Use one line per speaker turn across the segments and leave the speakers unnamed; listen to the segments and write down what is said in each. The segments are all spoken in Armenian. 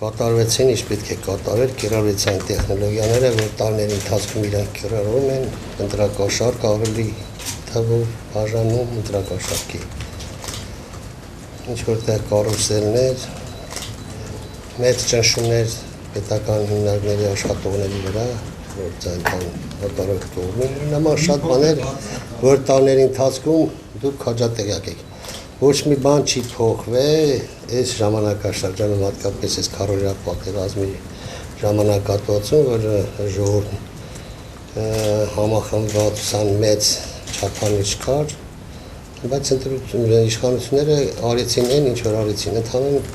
կատարվեցին, ինչ պետք է կատարել, կիրառության տեխնոլոգիաները, որ տարիների ընթացքում իրանք կիրառում են, ընտրակաշարք ավելի թվով բաժանում ընտրակաշարքի։ Ինչ որտեղ կառուցելներ, մեծ ճնշումներ պետական հիմնարկների աշխատողների վրա, որ ձայնთან հոտարոք կողմին, նման շատ բաներ, որ տարիների ընթացքում դուք հաջատեղյակ եք։ Ոչ մի բան չի փոխվել այս ժամանակաշրջանում, հատկապես այս քառօրյա պատերազմի ժամանակահատվածում, որ ժողովուրդն համախմբվածության մեծ չափանիշ կար, բայց իշխանությունները արեցին այն, ինչ որ արեցին, ընդհանրեն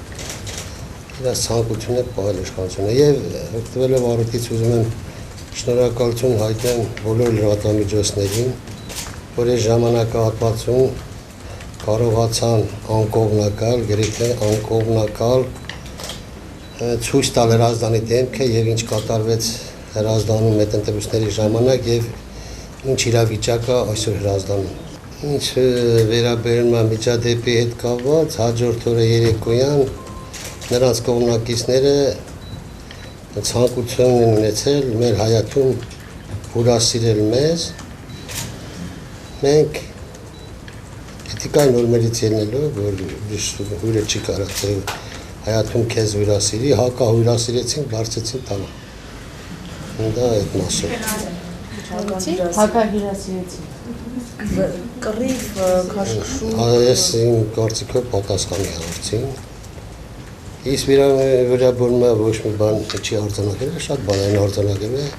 իրաց ցանկություններ պահել իշխանությունը եւ օգտվելով առիթից ուզում եմ շնորհակալություն հայտնել բոլոր լրատվամիջոցներին, որ այս ժամանակահատվածում կարողացան անկողմնակալ, գրեթե անկողմնակալ ցույց տալ Հրազդանի դեմքը եւ ինչ կատարվեց Հրազդանում մետնտեղությունների ժամանակ եւ ինչ իրավիճակը այսօր Հրազդանում։ Ինչ վերաբերում է միջադեպի հետ կապված, հաջորդ օրը երեկոյան նրանց կողմնակիցները ցանկություն են ունեցել մեր հայաթում հյուրասիրել մեզ։ Մենք Տիկային նորմերից ելնելով, որ հյուրը չի կարող թեև հայաթում քեզ հյուրասիրի, հակա հյուրասիրեցին, բարձեցին տանը։ Դա այդ մասով։
Հակա հյուրասիրեցին։ Կռիվ, քաշքշու։
Այս իմ կարծիքով պատասխանի հարցին։ Իսկ վերաբերում է ոչ մի բան չի արձանագրվել, շատ բան են արձանագրվել,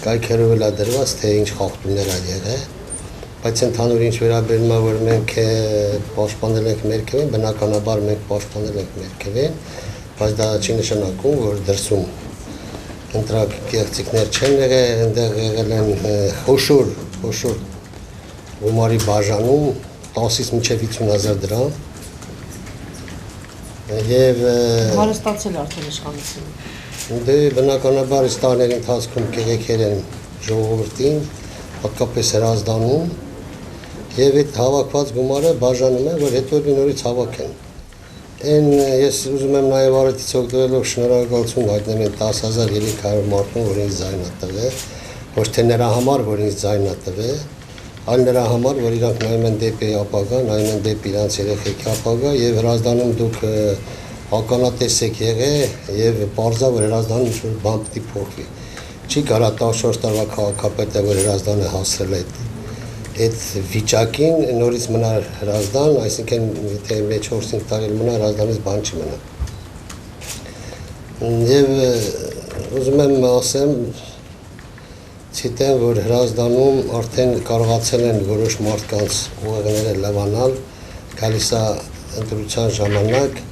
կայքերով էլ է դրված, թե ինչ խախտումներ ա եղել։ Բայց ընդհանուր ինչ վերաբերում է, որ մենք պաշտպանել ենք մեր քվեն, բնականաբար մենք պաշտպանել ենք մեր քվեն, բայց դա չի նշանակում, որ դրսում ընտրակ կեղծիքներ չեն եղել, այնտեղ եղել են խոշոր գումարի բաժանում 10-ից մինչև 50,000 դրամ։ Եվ
հարստացել արդեն իշխանությունը։
Դե բնականաբար այս տարիների ընթացքում կեղեքեր են ժողովրդին, հատկապես Հրազդանում, եւ այդ հավաքված գումարը բաժանում է, որ հետո նորից հավաքեն։ Այն ես ուզում եմ նաեւ առիթից օգտվելով շնորհակալություն հայտնել այն 10,300 մարդուն, որ ինձ ձայն ա տվել, ոչ թե նրա համար, որ ինձ ձայն ա տվել, այլ նրա համար, որ իրանք նայում են դեպի ապագա, նայում են դեպի իրանց երեխեքի ապագա եւ Հրազդանում դուք ականատես եք եղել եւ պարզա, որ Հրազդանում ինչ-որ բան պիտի փոխվի։ Չի կարա 14 տարվա քաղաքապետը, որ Հրազդանը հասրել է այդ վիճակին, նորից մնար Հրազդան, այսինքն եթե մեջ 4-5 տարի մնա Հրազդանից բան չի մնա։ Եվ ուզում եմ ասեմ, ցիտեմ, որ Հրազդանում արդեն կարողացել են որոշ մարդկանց ուղեղները լավանալ, գալիս է ընտրության ժամանակ,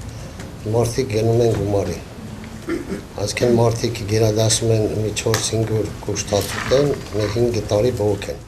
մարդիկ գնում են գումարի։ Այսինքն մարդիկ գերադասում են մի 4-5 օր կուշտացուտ են, 5 տարի բողոք են։